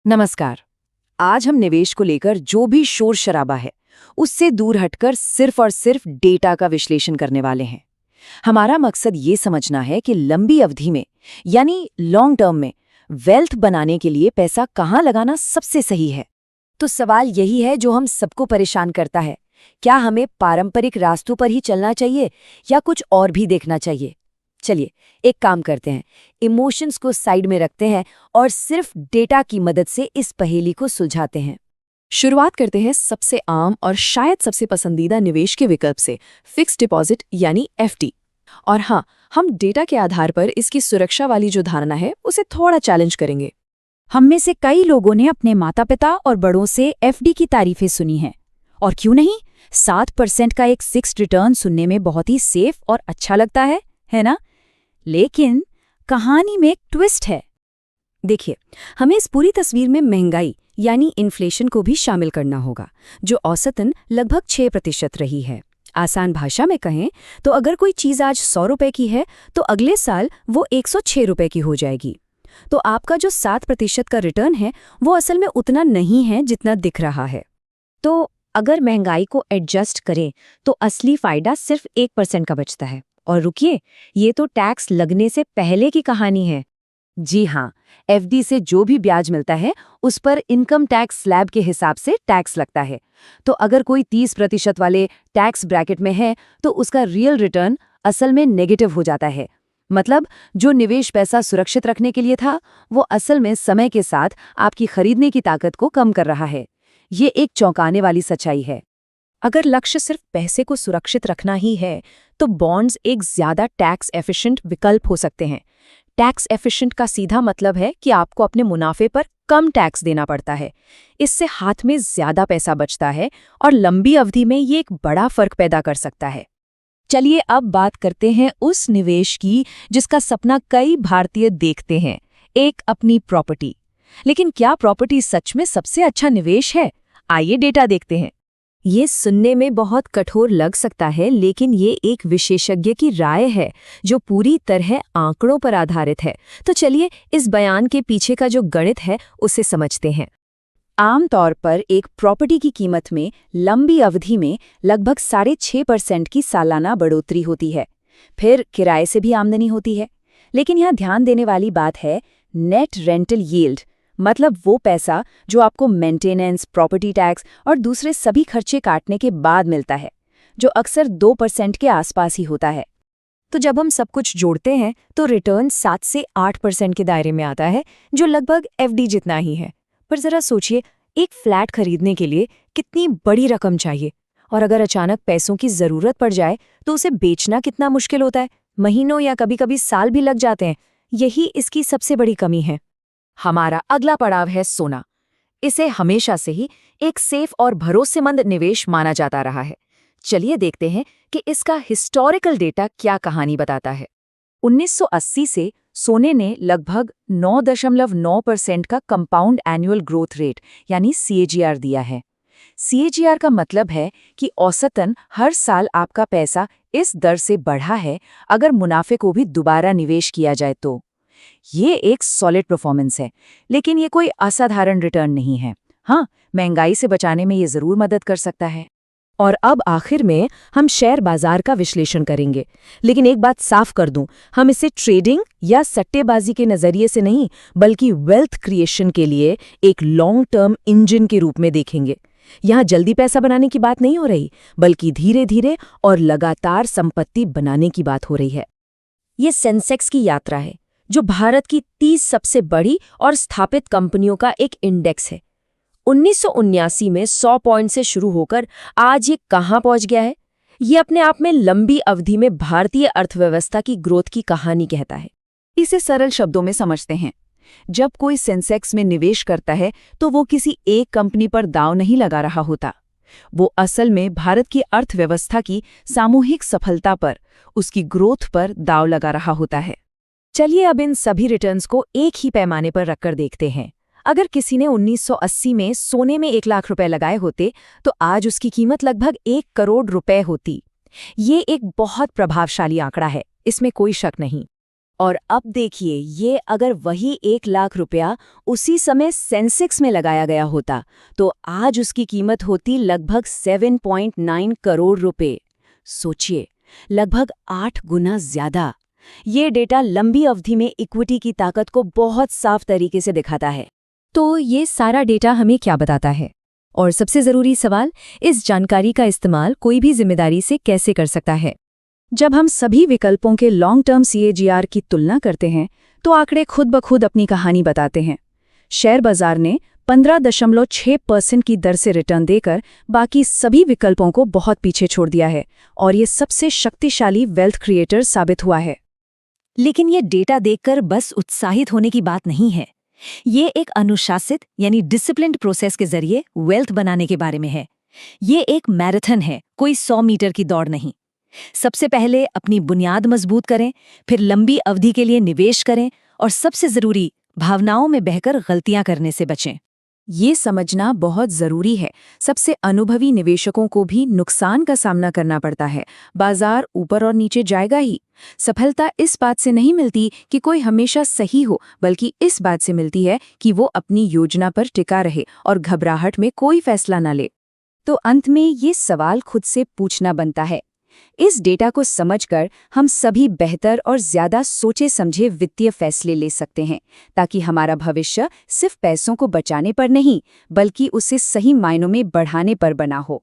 नमस्कार। आज हम निवेश को लेकर जो भी शोर शराबा है उससे दूर हटकर सिर्फ और सिर्फ डेटा का विश्लेषण करने वाले हैं। हमारा मकसद ये समझना है कि लंबी अवधि में यानी लॉन्ग टर्म में वेल्थ बनाने के लिए पैसा कहाँ लगाना सबसे सही है। तो सवाल यही है जो हम सबको परेशान करता है, क्या हमें पारंपरिक रास्तों पर ही चलना चाहिए या कुछ और भी देखना चाहिए। चलिए एक काम करते हैं, इमोशंस को साइड में रखते हैं और सिर्फ डेटा की मदद से इस पहेली को सुलझाते हैं। शुरुआत करते हैं सबसे आम और शायद सबसे पसंदीदा निवेश के विकल्प से, फिक्स्ड डिपॉजिट यानी एफडी। और हाँ, हम डेटा के आधार पर इसकी सुरक्षा वाली जो धारणा है उसे थोड़ा चैलेंज करेंगे। हम में से कई लोगों ने अपने माता पिता और बड़ों से एफडी की तारीफें सुनी हैं। और क्यों नहीं, 7% का एक फिक्स्ड रिटर्न सुनने में बहुत ही सेफ और अच्छा लगता है ना? लेकिन कहानी में एक ट्विस्ट है। देखिए, हमें इस पूरी तस्वीर में महंगाई यानी इन्फ्लेशन को भी शामिल करना होगा, जो औसतन लगभग 6% रही है। आसान भाषा में कहें तो अगर कोई चीज़ आज 100 रुपए की है तो अगले साल वो 106 रुपए की हो जाएगी। तो आपका जो 7% का रिटर्न है वो असल में उतना नहीं है जितना दिख रहा है। तो अगर महंगाई को एडजस्ट करें तो असली फायदा सिर्फ 1% का बचता है। और रुकिए, ये तो टैक्स लगने से पहले की कहानी है। जी हाँ, एफडी से जो भी ब्याज मिलता है उस पर इनकम टैक्स स्लैब के हिसाब से टैक्स लगता है। तो अगर कोई 30% वाले टैक्स ब्रैकेट में है तो उसका रियल रिटर्न असल में नेगेटिव हो जाता है। मतलब जो निवेश पैसा सुरक्षित रखने के लिए था वो असल में समय के साथ आपकी खरीदने की ताकत को कम कर रहा है। ये एक चौंकाने वाली सच्चाई है। अगर लक्ष्य सिर्फ पैसे को सुरक्षित रखना ही है तो बॉन्ड्स एक ज्यादा टैक्स एफिशिएंट विकल्प हो सकते हैं। टैक्स एफिशिएंट का सीधा मतलब है कि आपको अपने मुनाफे पर कम टैक्स देना पड़ता है। इससे हाथ में ज्यादा पैसा बचता है और लंबी अवधि में ये एक बड़ा फर्क पैदा कर सकता है। चलिए अब बात करते हैं उस निवेश की जिसका सपना कई भारतीय देखते हैं, एक अपनी प्रॉपर्टी। लेकिन क्या प्रॉपर्टी सच में सबसे अच्छा निवेश है? आइए डेटा देखते हैं। ये सुनने में बहुत कठोर लग सकता है, लेकिन ये एक विशेषज्ञ की राय है जो पूरी तरह आंकड़ों पर आधारित है। तो चलिए इस बयान के पीछे का जो गणित है उसे समझते हैं। आमतौर पर एक प्रॉपर्टी की कीमत में लंबी अवधि में लगभग 6.5% की सालाना बढ़ोतरी होती है। फिर किराए से भी आमदनी होती है। लेकिन यहाँ ध्यान देने वाली बात है नेट रेंटल यील्ड, मतलब वो पैसा जो आपको मेंटेनेंस, प्रॉपर्टी टैक्स और दूसरे सभी खर्चे काटने के बाद मिलता है, जो अक्सर 2% के आसपास ही होता है। तो जब हम सब कुछ जोड़ते हैं तो रिटर्न 7 से 8% के दायरे में आता है, जो लगभग एफडी जितना ही है। पर जरा सोचिए, एक फ्लैट खरीदने के लिए कितनी बड़ी रकम चाहिए, और अगर अचानक पैसों की जरूरत पड़ जाए तो उसे बेचना कितना मुश्किल होता है। महीनों या कभी-कभी साल भी लग जाते हैं। यही इसकी सबसे बड़ी कमी है। हमारा अगला पड़ाव है सोना। इसे हमेशा से ही एक सेफ और भरोसेमंद निवेश माना जाता रहा है। चलिए देखते हैं कि इसका हिस्टोरिकल डेटा क्या कहानी बताता है। 1980 से सोने ने लगभग 9.9% का कंपाउंड एनुअल ग्रोथ रेट यानी सीएजीआर दिया है। सीएजीआर का मतलब है कि औसतन हर साल आपका पैसा इस दर से बढ़ा है अगर मुनाफे को भी दोबारा निवेश किया जाए तो। ये एक सॉलिड परफॉर्मेंस है, लेकिन ये कोई असाधारण रिटर्न नहीं है। हाँ, महंगाई से बचाने में ये जरूर मदद कर सकता है। और अब आखिर में हम शेयर बाजार का विश्लेषण करेंगे। लेकिन एक बात साफ कर दूं, हम इसे ट्रेडिंग या सट्टेबाजी के नजरिए से नहीं, बल्कि वेल्थ क्रिएशन के लिए एक लॉन्ग टर्म इंजन के रूप में देखेंगे। यहाँ जल्दी पैसा बनाने की बात नहीं हो रही, बल्कि धीरे धीरे और लगातार संपत्ति बनाने की बात हो रही है। ये सेंसेक्स की यात्रा है, जो भारत की 30 सबसे बड़ी और स्थापित कंपनियों का एक इंडेक्स है। 1979 में 100 पॉइंट से शुरू होकर आज ये कहाँ पहुँच गया है, ये अपने आप में लंबी अवधि में भारतीय अर्थव्यवस्था की ग्रोथ की कहानी कहता है। इसे सरल शब्दों में समझते हैं। जब कोई सेंसेक्स में निवेश करता है तो वो किसी एक कंपनी पर दांव नहीं लगा रहा होता। वो असल में भारत की अर्थव्यवस्था की सामूहिक सफलता पर, उसकी ग्रोथ पर दांव लगा रहा होता है। चलिए अब इन सभी रिटर्न्स को एक ही पैमाने पर रखकर देखते हैं। अगर किसी ने 1980 में सोने में 1 लाख रुपए लगाए होते तो आज उसकी कीमत लगभग 1 करोड़ रुपए होती। ये एक बहुत प्रभावशाली आंकड़ा है, इसमें कोई शक नहीं। और अब देखिए, ये अगर वही 1 लाख रुपया उसी समय सेंसेक्स में लगाया गया होता तो आज उसकी कीमत होती लगभग 7.9 करोड़ रुपए। सोचिए, लगभग 8 गुना ज्यादा। ये डेटा लंबी अवधि में इक्विटी की ताकत को बहुत साफ तरीके से दिखाता है। तो ये सारा डेटा हमें क्या बताता है? और सबसे ज़रूरी सवाल, इस जानकारी का इस्तेमाल कोई भी जिम्मेदारी से कैसे कर सकता है? जब हम सभी विकल्पों के लॉन्ग टर्म CAGR की तुलना करते हैं तो आंकड़े खुद ब खुद अपनी कहानी बताते हैं। शेयर बाजार ने 15.6% की दर से रिटर्न देकर बाकी सभी विकल्पों को बहुत पीछे छोड़ दिया है और ये सबसे शक्तिशाली वेल्थ क्रिएटर साबित हुआ है। लेकिन ये डेटा देखकर बस उत्साहित होने की बात नहीं है। ये एक अनुशासित यानी डिसिप्लिन्ड प्रोसेस के जरिए वेल्थ बनाने के बारे में है। ये एक मैराथन है, कोई 100 मीटर की दौड़ नहीं। सबसे पहले अपनी बुनियाद मजबूत करें, फिर लंबी अवधि के लिए निवेश करें और सबसे जरूरी, भावनाओं में बहकर गलतियां करने से बचें। ये समझना बहुत जरूरी है। सबसे अनुभवी निवेशकों को भी नुकसान का सामना करना पड़ता है। बाजार ऊपर और नीचे जाएगा ही। सफलता इस बात से नहीं मिलती कि कोई हमेशा सही हो, बल्कि इस बात से मिलती है कि वो अपनी योजना पर टिका रहे और घबराहट में कोई फैसला न ले। तो अंत में ये सवाल खुद से पूछना बनता है, इस डेटा को समझकर हम सभी बेहतर और ज्यादा सोचे समझे वित्तीय फैसले ले सकते हैं, ताकि हमारा भविष्य सिर्फ पैसों को बचाने पर नहीं, बल्कि उसे सही मायनों में बढ़ाने पर बना हो।